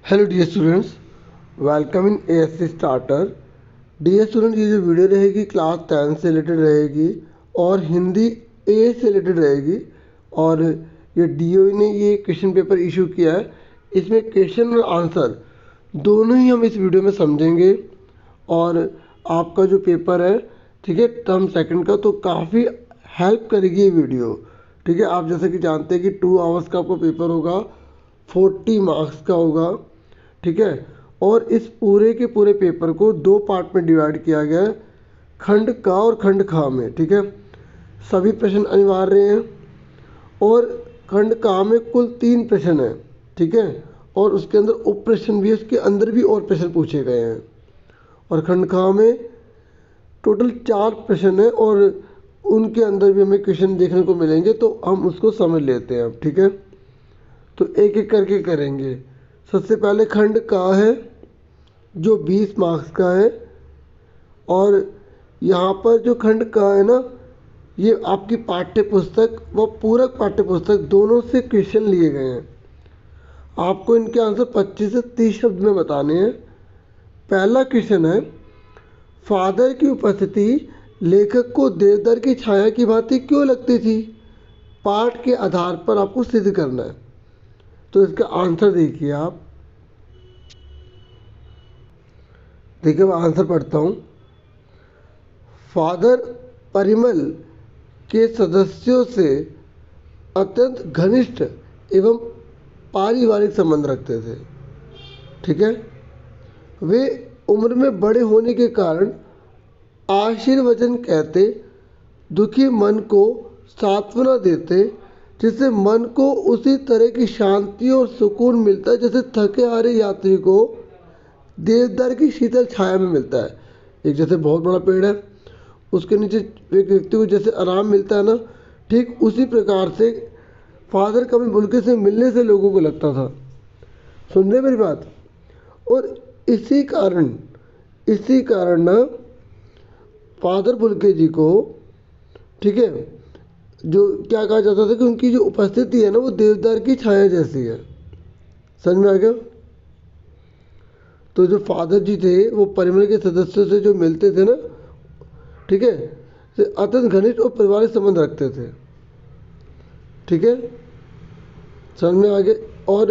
Hello dear students, welcome in ASC starter. Dear student, ये जो video रहेगी class 10 से रिलेटेड रहेगी और हिंदी ए से रिलेटेड रहेगी। और ये डीओई ने ये क्वेश्चन पेपर इशू किया है। इसमें क्वेश्चन और आंसर दोनों ही हम इस वीडियो में समझेंगे। और आपका जो पेपर है, ठीक है, टर्म सेकंड का, तो काफ़ी हेल्प करेगी ये वीडियो। ठीक है, आप जैसे कि जानते हैं कि 2 आवर्स का आपका पेपर होगा, 40 मार्क्स का होगा। ठीक है, और इस पूरे के पूरे पेपर को 2 पार्ट में डिवाइड किया गया है, खंड का और खंड खा में। ठीक है, सभी प्रश्न अनिवार्य हैं और खंड का में कुल 3 प्रश्न हैं। ठीक है, और उसके अंदर उप प्रश्न भी है, उसके अंदर भी और प्रश्न पूछे गए हैं। और खंड खा में टोटल 4 प्रश्न है और उनके अंदर भी हमें क्वेश्चन देखने को मिलेंगे, तो हम उसको समझ लेते हैं अब। ठीक है, तो एक एक करके करेंगे। सबसे पहले खंड का है जो 20 मार्क्स का है। और यहाँ पर जो खंड का है ना, ये आपकी पाठ्य पुस्तक व पूरक पाठ्य पुस्तक दोनों से क्वेश्चन लिए गए हैं। आपको इनके आंसर 25 से 30 शब्द में बताने हैं। पहला क्वेश्चन है, फादर की उपस्थिति लेखक को देवदार की छाया की भांति क्यों लगती थी? पाठ के आधार पर आपको सिद्ध करना है। तो इसका आंसर देखिए आप। देखिए, मैं आंसर पढ़ता हूँ। फादर परिमल के सदस्यों से अत्यंत घनिष्ठ एवं पारिवारिक संबंध रखते थे। ठीक है, वे उम्र में बड़े होने के कारण आशीर्वचन कहते, दुखी मन को सांत्वना देते, जिससे मन को उसी तरह की शांति और सुकून मिलता है जैसे थके हारे यात्री को देवदार की शीतल छाया में मिलता है। एक जैसे बहुत बड़ा पेड़ है, उसके नीचे एक व्यक्ति को जैसे आराम मिलता है ना, ठीक उसी प्रकार से फादर कमिल बुल्के से मिलने से लोगों को लगता था। सुन रहे मेरी बात? और इसी कारण ना फादर बुल्के जी को, ठीक है, जो क्या कहा जाता था कि उनकी जो उपस्थिति है ना, वो देवदार की छाया जैसी है। समझ में आ गया? तो जो फादर जी थे वो परिमल के सदस्यों से जो मिलते थे ना, ठीक है, से अत्यंत घनिष्ठ और पारिवारिक संबंध रखते थे। ठीक है, समझ में आ गए? और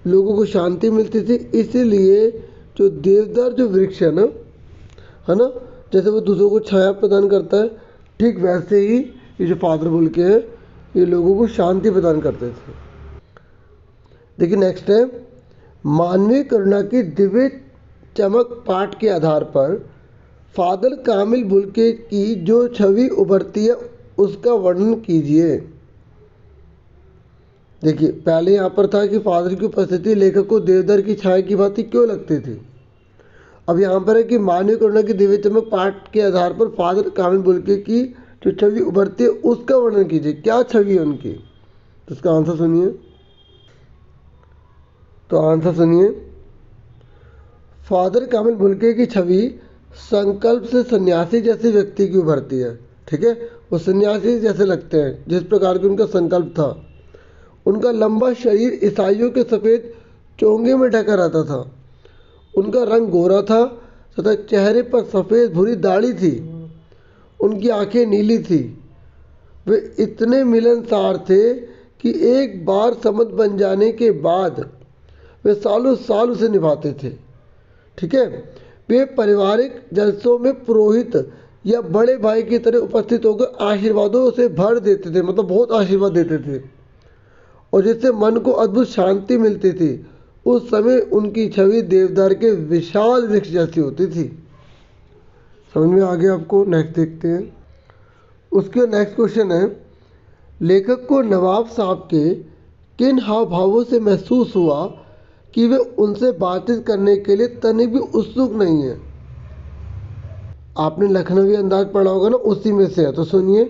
लोगों को शांति मिलती थी, इसीलिए जो देवदार जो वृक्ष है ना, जैसे वो दूसरों को छाया प्रदान करता है, ठीक वैसे ही ये जो फादर बोल के हैं, ये लोगों को शांति प्रदान करते थे। देखिए नेक्स्ट है, मानवीय करुणा की दिव्य चमक पाठ के आधार पर फादर कामिल बुल्के की जो छवि उभरती है उसका वर्णन कीजिए। देखिए, पहले यहाँ पर था कि फादर की उपस्थिति लेखक को देवदार की छाया की भांति क्यों लगती थी। अब यहाँ पर है कि मानवीय करुणा की दिव्य चमक पाठ के आधार पर फादर कामिल बुल्के की जो छवि उभरती है उसका वर्णन कीजिए। क्या छवि है उनकी? तो इसका आंसर सुनिए। तो आंसर सुनिए, फादर कामिल बुल्के की छवि संकल्प से सन्यासी जैसे व्यक्ति की उभरती है। ठीक है, वो सन्यासी जैसे लगते हैं जिस प्रकार की उनका संकल्प था। उनका लंबा शरीर ईसाइयों के सफ़ेद चोंगे में ढका रहता था। उनका रंग गोरा था तथा चेहरे पर सफ़ेद भूरी दाढ़ी थी। उनकी आंखें नीली थी। वे इतने मिलनसार थे कि एक बार समझ बन जाने के बाद वे सालों साल उसे निभाते थे। ठीक है, वे पारिवारिक जलसों में पुरोहित या बड़े भाई की तरह उपस्थित होकर आशीर्वादों से भर देते थे, मतलब बहुत आशीर्वाद देते थे, और जिससे मन को अद्भुत शांति मिलती थी। उस समय उनकी छवि देवदार के विशाल वृक्ष जैसी होती थी। समझ में आ गया आपको? नेक्स्ट देखते हैं। उसके नेक्स्ट क्वेश्चन है, लेखक को नवाब साहब के किन हाव भावों से महसूस हुआ कि वे उनसे बातचीत करने के लिए तनिक भी उत्सुक नहीं है? आपने लखनवी अंदाज पढ़ा होगा ना, उसी में से है। तो सुनिए,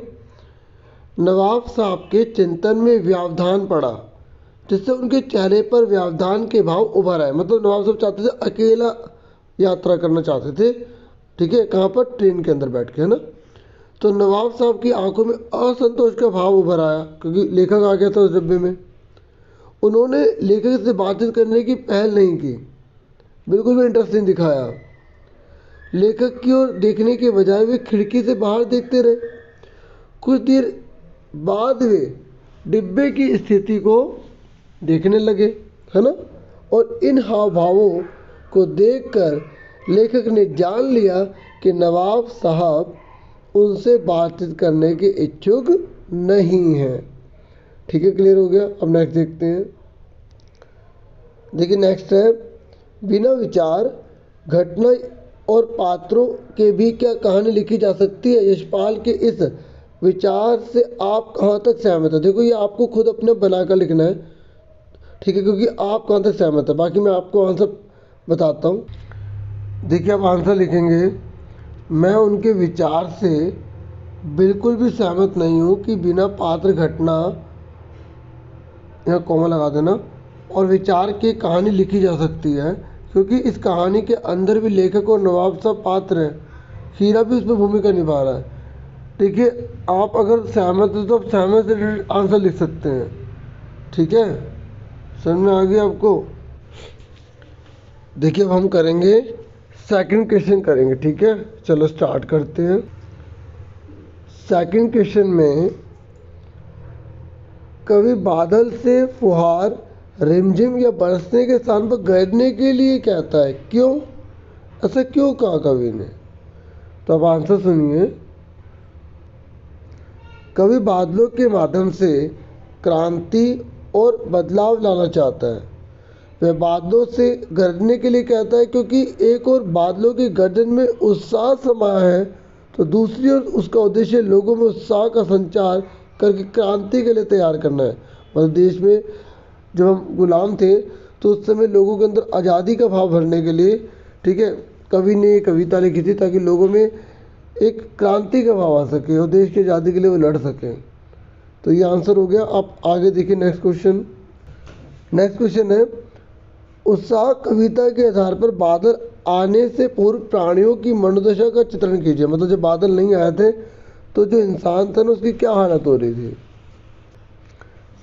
नवाब साहब के चिंतन में व्यवधान पड़ा जिससे उनके चेहरे पर व्यवधान के भाव उभर आए। मतलब नवाब साहब चाहते थे अकेला यात्रा करना चाहते थे। ठीक है, कहाँ पर? ट्रेन के अंदर बैठ के, है ना। तो नवाब साहब की आंखों में असंतोष का भाव उभर आया क्योंकि लेखक आ गया था उस डब्बे में। उन्होंने लेखक से बातचीत करने की पहल नहीं की, बिल्कुल भी इंटरेस्ट नहीं दिखाया। लेखक की ओर देखने के बजाय वे खिड़की से बाहर देखते रहे। कुछ देर बाद वे डिब्बे की स्थिति को देखने लगे, है ना। और इन हाव भावों को देखकर लेखक ने जान लिया कि नवाब साहब उनसे बातचीत करने के इच्छुक नहीं हैं। ठीक है, क्लियर हो गया। अब नेक्स्ट देखते हैं। देखिए नेक्स्ट है, बिना विचार, घटना और पात्रों के भी क्या कहानी लिखी जा सकती है? यशपाल के इस विचार से आप कहाँ तक सहमत है? देखो ये आपको खुद अपने बनाकर लिखना है, ठीक है, क्योंकि आप कहाँ तक सहमत है। बाकी मैं आपको आंसर बताता हूँ। देखिए आप आंसर लिखेंगे, मैं उनके विचार से बिल्कुल भी सहमत नहीं हूँ कि बिना पात्र, घटना, यहाँ कॉमा लगा देना, और विचार की कहानी लिखी जा सकती है, क्योंकि इस कहानी के अंदर भी लेखक और नवाब साहब पात्र हैं। हीरा भी उसमें भूमिका निभा रहा है। देखिए आप अगर सहमत हो तो आप सहमत से रिलेटेड आंसर लिख सकते हैं। ठीक है, समझ में आ गया आपको? देखिए अब हम करेंगे सेकंड क्वेश्चन करेंगे। ठीक है, चलो स्टार्ट करते हैं। सेकंड क्वेश्चन में कवि बादल से फुहार, रिमझिम या बरसने के स्थान पर गरजने के लिए कहता है, क्यों? ऐसा क्यों कहा कवि ने? तो अब आंसर सुनिए। कवि बादलों के माध्यम से क्रांति और बदलाव लाना चाहता है। वह बादलों से गरजने के लिए कहता है क्योंकि एक और बादलों की गर्जन में उत्साह समाया है, तो दूसरी ओर उसका उद्देश्य लोगों में उत्साह का संचार करके क्रांति के लिए तैयार करना है। मतलब देश में जब हम गुलाम थे तो उस समय लोगों के अंदर आज़ादी का भाव भरने के लिए, ठीक है, कवि ने ये कविता लिखी थी ताकि लोगों में एक क्रांति का भाव आ सके और देश की आज़ादी के लिए वो लड़ सकें। तो ये आंसर हो गया। आप आगे देखिए नेक्स्ट क्वेश्चन। नेक्स्ट क्वेश्चन है, उत्साह कविता के आधार पर बादल आने से पूर्व प्राणियों की मनोदशा का चित्रण कीजिए। मतलब जब बादल नहीं आए थे तो जो इंसान था ना उसकी क्या हालत हो रही थी?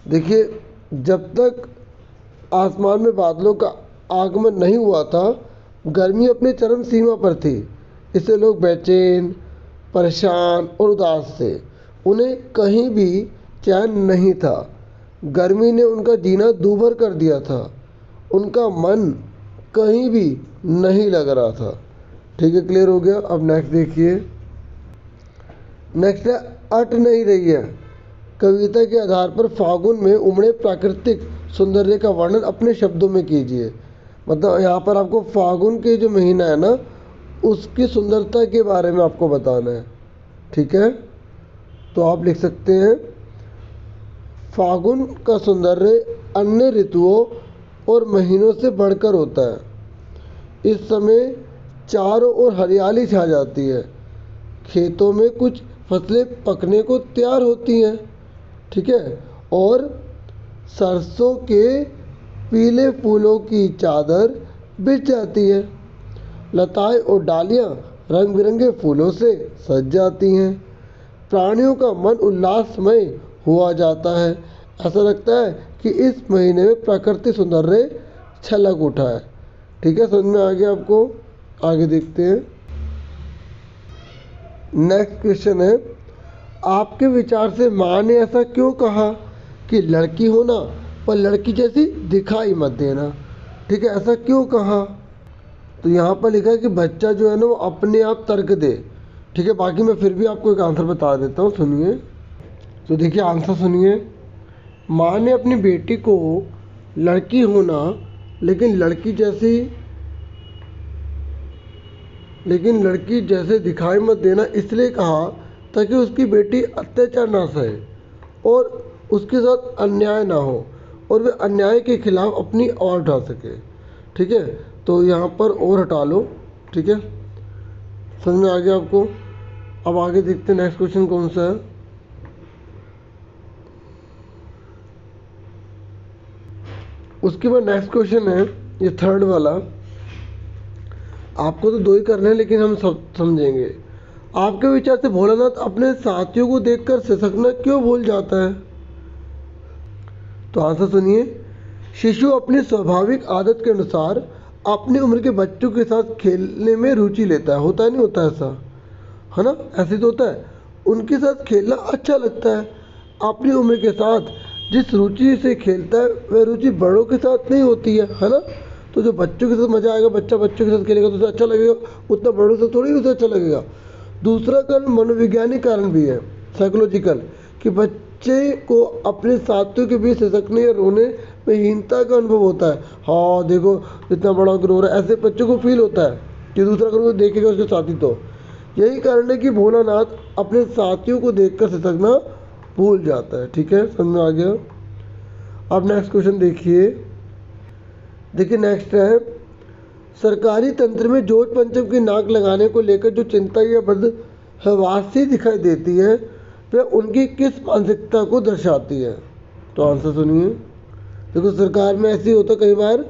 देखिए जब तक आसमान में बादलों का आगमन नहीं हुआ था, गर्मी अपने चरम सीमा पर थी। इससे लोग बेचैन, परेशान और उदास थे। उन्हें कहीं भी चैन नहीं था। गर्मी ने उनका जीना दूभर कर दिया था। उनका मन कहीं भी नहीं लग रहा था। ठीक है, क्लियर हो गया। अब नेक्स्ट देखिए। नेक्स्ट है, अट नहीं रही है। कविता के आधार पर फागुन में उमड़े प्राकृतिक सौंदर्य का वर्णन अपने शब्दों में कीजिए। मतलब यहाँ पर आपको फागुन के जो महीना है ना उसकी सुंदरता के बारे में आपको बताना है। ठीक है, तो आप लिख सकते हैं, फागुन का सौंदर्य अन्य ऋतुओं और महीनों से बढ़कर होता है। इस समय चारों ओर हरियाली छा जाती है। खेतों में कुछ फसलें पकने को तैयार होती हैं, ठीक है, और सरसों के पीले फूलों की चादर बिछ जाती है। लताएं और डालियां रंग बिरंगे फूलों से सज जाती हैं। प्राणियों का मन उल्लासमय हुआ जाता है। ऐसा लगता है कि इस महीने में प्राकृतिक सौंदर्य छलक उठा है। ठीक है, समझ में आ गया आपको? आगे देखते हैं। नेक्स्ट क्वेश्चन है, आपके विचार से माँ ने ऐसा क्यों कहा कि लड़की होना पर लड़की जैसी दिखाई मत देना? ठीक है, ऐसा क्यों कहा? तो यहाँ पर लिखा है कि बच्चा जो है ना वो अपने आप तर्क दे। ठीक है, बाकी मैं फिर भी आपको एक आंसर बता देता हूँ, सुनिए। तो देखिए आंसर सुनिए। माँ ने अपनी बेटी को लड़की होना लेकिन लड़की जैसे दिखाई मत देना इसलिए कहा ताकि उसकी बेटी अत्याचार ना सहे और उसके साथ अन्याय ना हो और वे अन्याय के खिलाफ अपनी आवाज़ उठा सके। ठीक है, तो यहाँ पर और हटा लो। ठीक है, समझ में आ गया आपको? अब आगे देखते हैं नेक्स्ट क्वेश्चन कौन सा है। उसके बाद नेक्स्ट क्वेश्चन है ये थर्ड वाला। आपको तो दो ही करने हैं लेकिन हम सब समझेंगे। आपके विचार से भोलानाथ अपने साथियों को देखकर सिसकना क्यों भूल जाता है? तो आंसर सुनिए। शिशु अपनी स्वाभाविक आदत के अनुसार अपनी उम्र के बच्चों के साथ खेलने में रुचि लेता है। होता है नहीं होता ऐसा, है ना? ऐसे तो होता है, उनके साथ खेलना अच्छा लगता है। अपनी उम्र के साथ जिस रुचि से खेलता है वह रुचि बड़ों के साथ नहीं होती है ना? तो जो बच्चों के साथ मज़ा आएगा, बच्चा बच्चों के साथ खेलेगा तो उसे अच्छा लगेगा, उतना बड़ों से थोड़ी उसे अच्छा लगेगा। दूसरा कारण मनोवैज्ञानिक कारण भी है, साइकोलॉजिकल, कि बच्चे को अपने साथियों के बीच सिसकने या रोने में हीनता का अनुभव होता है। हाँ देखो इतना बड़ा होकर रो रहा है, ऐसे बच्चों को फील होता है कि दूसरा अगर वो देखेगा उसके साथी तो। यही कारण है कि भोलानाथ अपने साथियों को देखकर सिसकना भूल जाता है। ठीक है, समझ में आ गया? अब नेक्स्ट क्वेश्चन देखिए। नेक्स्ट है, सरकारी तंत्र में जोड़ पंचम की नाक लगाने को लेकर जो चिंता या बदहवासी दिखाई देती है वह उनकी किस मानसिकता को दर्शाती है? तो आंसर सुनिए। देखो सरकार में ऐसे होता कई बार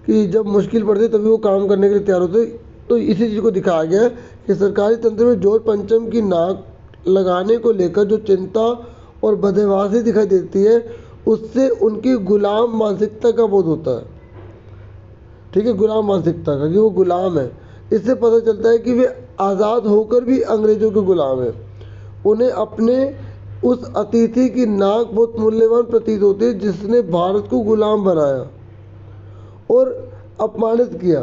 कि जब मुश्किल पड़ती है तभी वो काम करने के लिए तैयार होते, तो इसी चीज़ को दिखाया गया है कि सरकारी तंत्र में जोड़ पंचम की नाक लगाने को लेकर जो चिंता और बदहवासी दिखाई देती है उससे उनकी गुलाम मानसिकता का बोध होता है। ठीक है, गुलाम मानसिकता का, कि वो गुलाम है। इससे पता चलता है कि वे आज़ाद होकर भी अंग्रेज़ों के गुलाम हैं। उन्हें अपने उस अतिथि की नाक बहुत मूल्यवान प्रतीत होती है जिसने भारत को गुलाम बनाया और अपमानित किया।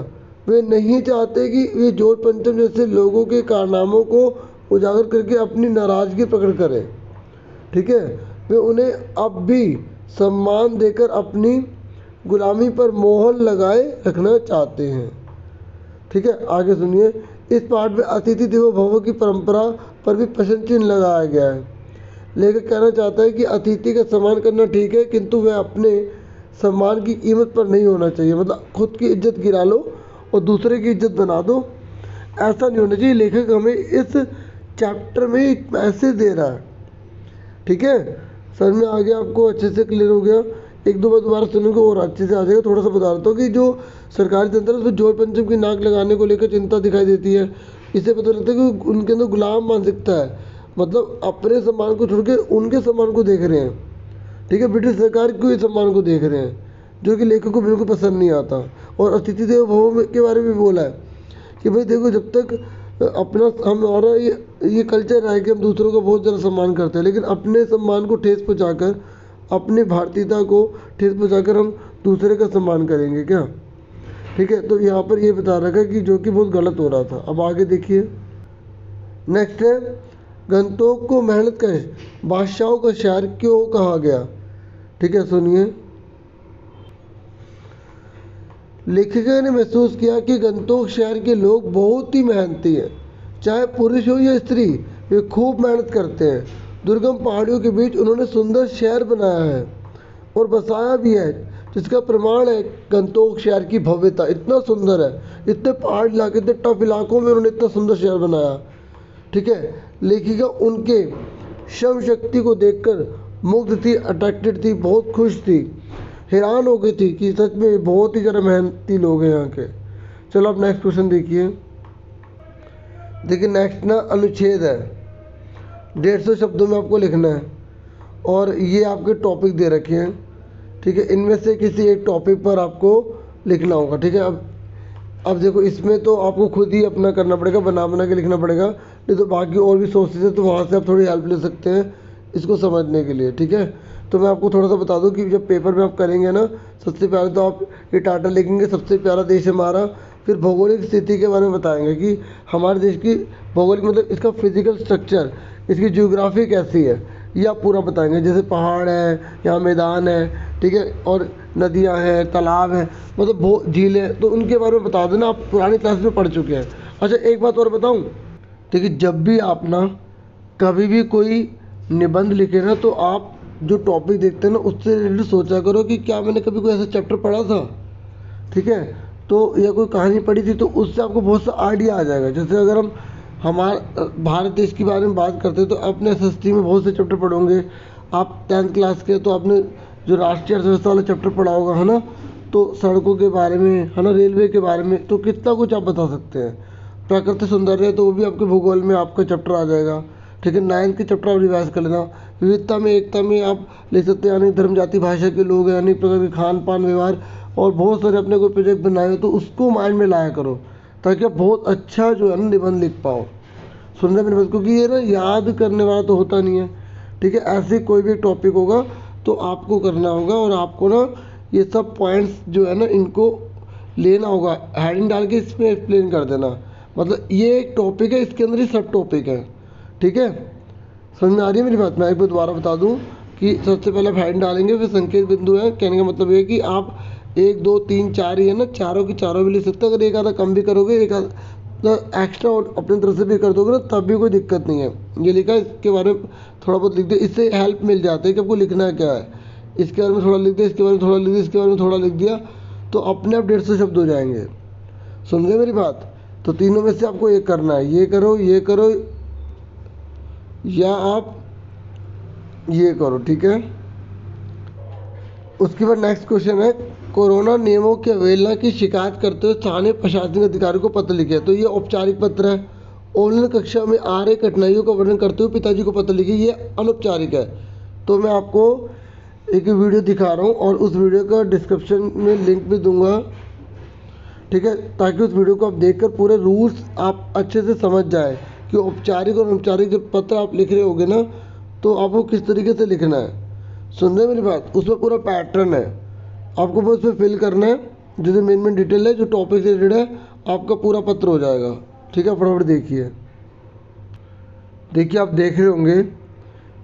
वे नहीं चाहते कि वे जोड़ पंचम जैसे लोगों के कारनामों को उजागर करके अपनी नाराज़गी प्रकट करें। ठीक है, वे उन्हें अब भी सम्मान देकर अपनी गुलामी पर मोहर लगाए रखना चाहते हैं। ठीक है, आगे सुनिए। इस पाठ में अतिथि देवो भव की परंपरा पर भी प्रश्न चिन्ह लगाया गया है। लेखक कहना चाहता है कि अतिथि का सम्मान करना ठीक है, किंतु वह अपने सम्मान की कीमत पर नहीं होना चाहिए। मतलब खुद की इज्जत गिरा लो और दूसरे की इज्जत बना दो, ऐसा नहीं होना चाहिए। लेखक हमें इस चैप्टर में एक मैसेज दे रहा है। ठीक है, समझ में आ गया आपको? अच्छे से क्लियर हो गया? एक दो बार दोबारा सुनेंगे और अच्छे से आ जाएगा। थोड़ा सा बता देता हूँ कि जो सरकारी तंत्र है उसमें जोड़ पंचम की नाक लगाने को लेकर चिंता दिखाई देती है। इससे पता लगता है कि उनके अंदर गुलाम मानसिकता है, मतलब अपने सम्मान को छोड़ के उनके सम्मान को देख रहे हैं। ठीक है, ब्रिटिश सरकार के सम्मान को देख रहे हैं, जो कि लेखक को बिल्कुल पसंद नहीं आता। और अतिथि देवो भव के बारे में बोला है कि भाई देखो जब तक अपना हमारा ये कल्चर है कि हम दूसरों का बहुत ज़्यादा सम्मान करते हैं, लेकिन अपने सम्मान को ठेस पहुँचाकर, अपनी भारतीयता को ठेस पहुँचाकर हम दूसरे का सम्मान करेंगे क्या? ठीक है, तो यहाँ पर ये बता रखा है कि जो कि बहुत गलत हो रहा था। अब आगे देखिए। नेक्स्ट है, गंतोक को मेहनत का बादशाहों का शहर क्यों कहा गया? ठीक है, सुनिए। लेखक ने महसूस किया कि गंतोक शहर के लोग बहुत ही मेहनती हैं, चाहे पुरुष हो या स्त्री, वे खूब मेहनत करते हैं। दुर्गम पहाड़ियों के बीच उन्होंने सुंदर शहर बनाया है और बसाया भी है, जिसका प्रमाण है गंतोक शहर की भव्यता। इतना सुंदर है, इतने पहाड़ इलाके, इतने टफ इलाकों में उन्होंने इतना सुंदर शहर बनाया। ठीक है, लेखिका उनके श्रम शक्ति को देखकर मुग्ध थी, अट्रैक्टेड थी, बहुत खुश थी, हैरान हो गई थी कि सच में बहुत ही ज़्यादा मेहनती लोग हैं यहाँ के। चलो अब नेक्स्ट क्वेश्चन देखिए। नेक्स्ट ना अनुच्छेद है, 150 शब्दों में आपको लिखना है और ये आपके टॉपिक दे रखे हैं। ठीक है, इनमें से किसी एक टॉपिक पर आपको लिखना होगा। ठीक है, अब देखो इसमें तो आपको खुद ही अपना करना पड़ेगा, बना के लिखना पड़ेगा, नहीं तो बाकी और भी सोर्सेज है तो वहाँ से आप थोड़ी हेल्प ले सकते हैं इसको समझने के लिए। ठीक है, तो मैं आपको थोड़ा सा बता दूं कि जब पेपर में आप करेंगे ना, सबसे पहले तो आप ये टाइटल लिखेंगे, सबसे प्यारा देश हमारा। फिर भौगोलिक स्थिति के बारे में बताएंगे कि हमारे देश की भौगोलिक मतलब इसका फिजिकल स्ट्रक्चर, इसकी ज्योग्राफी कैसी है, ये आप पूरा बताएंगे। जैसे पहाड़ है, यहाँ मैदान है, ठीक है, और नदियाँ हैं, तालाब हैं, मतलब बहुत झीलें, तो उनके बारे में बता देना। आप पुरानी क्लास में पढ़ चुके हैं। अच्छा एक बात और बताऊँ, ठीक है, जब भी आप ना कभी भी कोई निबंध लिखे ना, तो आप जो टॉपिक देखते हैं ना उससे रिलेटेड सोचा करो कि क्या मैंने कभी कोई ऐसा चैप्टर पढ़ा था। ठीक है, तो या कोई कहानी पढ़ी थी, तो उससे आपको बहुत सा आइडिया आ जाएगा। जैसे अगर हम हमारे भारत देश के बारे में बात करते हैं तो अपने एसएसटी में बहुत से चैप्टर पढ़ोगे। आप 10th क्लास के तो आपने जो राष्ट्रीय अर्थव्यवस्था वाला चैप्टर पढ़ा होगा, है ना, तो सड़कों के बारे में, है ना, रेलवे के बारे में, तो कितना कुछ आप बता सकते हैं। प्राकृतिक सौंदर्य है तो वो भी आपके भूगोल में आपका चैप्टर आ जाएगा। ठीक है। 9th के चैप्टर आप रिवाइज कर लेना। विविधता में एकता में आप ले सकते हैं अनेक धर्म जाति भाषा के लोग हैं, अनेक प्रकार के खान पान व्यवहार, और बहुत सारे अपने कोई प्रोजेक्ट बनाए हो तो उसको माइंड में लाया करो, ताकि आप बहुत अच्छा जो है ना निबंध लिख पाओ। सुन रहे मेरे बात, क्योंकि ये ना याद करने वाला तो होता नहीं है, ठीक है। ऐसे कोई भी टॉपिक होगा तो आपको करना होगा, और आपको ना ये सब पॉइंट्स जो है ना इनको लेना होगा, हेडिंग डाल के इसमें एक्सप्लेन कर देना। मतलब ये एक टॉपिक है, इसके अंदर ही सब टॉपिक है, ठीक है। समझ में आ रही है मेरी बात? मैं एक बार दोबारा बता दूं कि सबसे पहले आप हेडिंग डालेंगे, फिर संकेत बिंदु है। कहने का मतलब ये है कि आप 1 2 3 4 ही है ना, चारों की चारों भी लिख सकते हो। अगर एक आधा कम भी करोगे, एक आधा एक्स्ट्रा अपनी तरफ से भी कर दोगे ना, तब भी कोई दिक्कत नहीं है। ये लिखा है, इसके बारे में थोड़ा बहुत लिख दे, इससे हेल्प मिल जाती है कि आपको लिखना क्या है। इसके बारे में थोड़ा लिख दिया, इसके बारे में थोड़ा लिख दिया, इसके बारे में थोड़ा लिख दिया, तो अपने आप 150 शब्द हो जाएंगे। सुन रहे मेरी बात? तो तीनों में से आपको एक करना है, ये करो या आप ये करो, ठीक है। उसके बाद नेक्स्ट क्वेश्चन है, कोरोना नियमों की अवहेलना की शिकायत करते हुए स्थानीय प्रशासनिक अधिकारी को पत्र लिखे। तो ये औपचारिक पत्र है। ऑनलाइन कक्षा में आ रही कठिनाइयों का वर्णन करते हुए पिताजी को पत्र लिखे, ये अनौपचारिक है। तो मैं आपको एक वीडियो दिखा रहा हूँ और उस वीडियो का डिस्क्रिप्शन में लिंक भी दूंगा, ठीक है, ताकि उस वीडियो को आप देखकर पूरे रूल्स आप अच्छे से समझ जाए कि औपचारिक और अनौपचारिक जब पत्र आप लिख रहे होगे ना, तो आपको किस तरीके से लिखना है। सुन रहे मेरी बात? उसमें पूरा पैटर्न है, आपको बस उसमें फिल करना है, जैसे मेन डिटेल है जो टॉपिक से रिलेटेड है, आपका पूरा पत्र हो जाएगा, ठीक है। फटाफट देखिए आप देख रहे होंगे,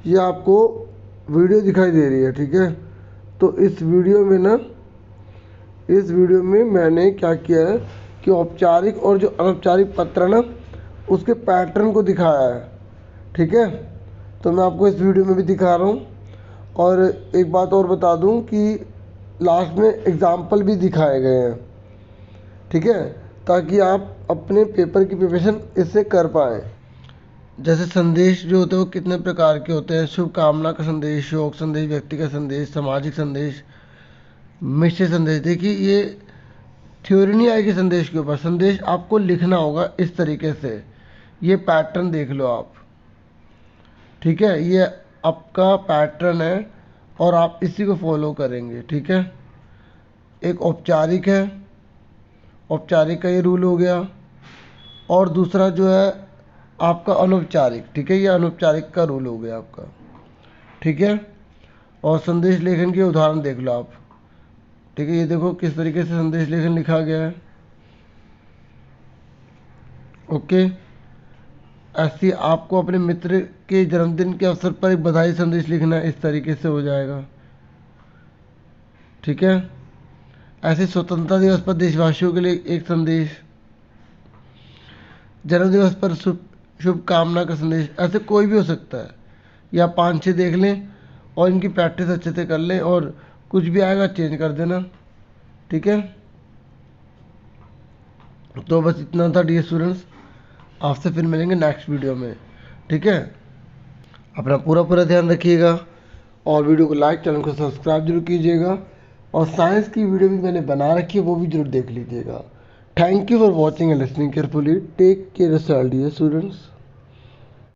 ये आपको वीडियो दिखाई दे रही है, ठीक है। तो इस वीडियो में मैंने क्या किया है कि औपचारिक और जो अनौपचारिक पत्र है ना, उसके पैटर्न को दिखाया है, ठीक है। तो मैं आपको इस वीडियो में भी दिखा रहा हूँ। और एक बात और बता दूँ कि लास्ट में एग्जाम्पल भी दिखाए गए हैं, ठीक है, ताकि आप अपने पेपर की प्रिपरेशन इससे कर पाएँ। जैसे संदेश जो होते हैं वो कितने प्रकार के होते हैं, शुभकामना का संदेश, शोक संदेश, व्यक्तिगत संदेश, सामाजिक संदेश, मिश्रित संदेश। देखिए ये थ्योरी नहीं आएगी संदेश के ऊपर, संदेश आपको लिखना होगा इस तरीके से। ये पैटर्न देख लो आप, ठीक है, ये आपका पैटर्न है और आप इसी को फॉलो करेंगे, ठीक है। एक औपचारिक है, औपचारिक का ये रूल हो गया, और दूसरा जो है आपका अनौपचारिक, ठीक है, ये अनौपचारिक का रूल हो गया आपका, ठीक है। और संदेश लेखन के उदाहरण देख लो आप, ठीक है। ये देखो किस तरीके से संदेश लेखन लिखा गया है, ओके। ऐसे आपको अपने मित्र के जन्मदिन के अवसर पर एक बधाई संदेश लिखना है, इस तरीके से हो जाएगा, ठीक है। ऐसे स्वतंत्रता दिवस पर देशवासियों के लिए एक संदेश, जन्म दिवस पर शुभकामना का संदेश, ऐसे कोई भी हो सकता है। या 5-6 देख लें और इनकी प्रैक्टिस अच्छे से कर लें, और कुछ भी आएगा चेंज कर देना, ठीक है। तो बस इतना था डियर स्टूडेंट्स, आपसे फिर मिलेंगे नेक्स्ट वीडियो में, ठीक है। अपना पूरा ध्यान रखिएगा, और वीडियो को लाइक, चैनल को सब्सक्राइब जरूर कीजिएगा, और साइंस की वीडियो भी मैंने बना रखी है, वो भी जरूर देख लीजिएगा। Thank you for watching and listening carefully. Take care yourself dear students.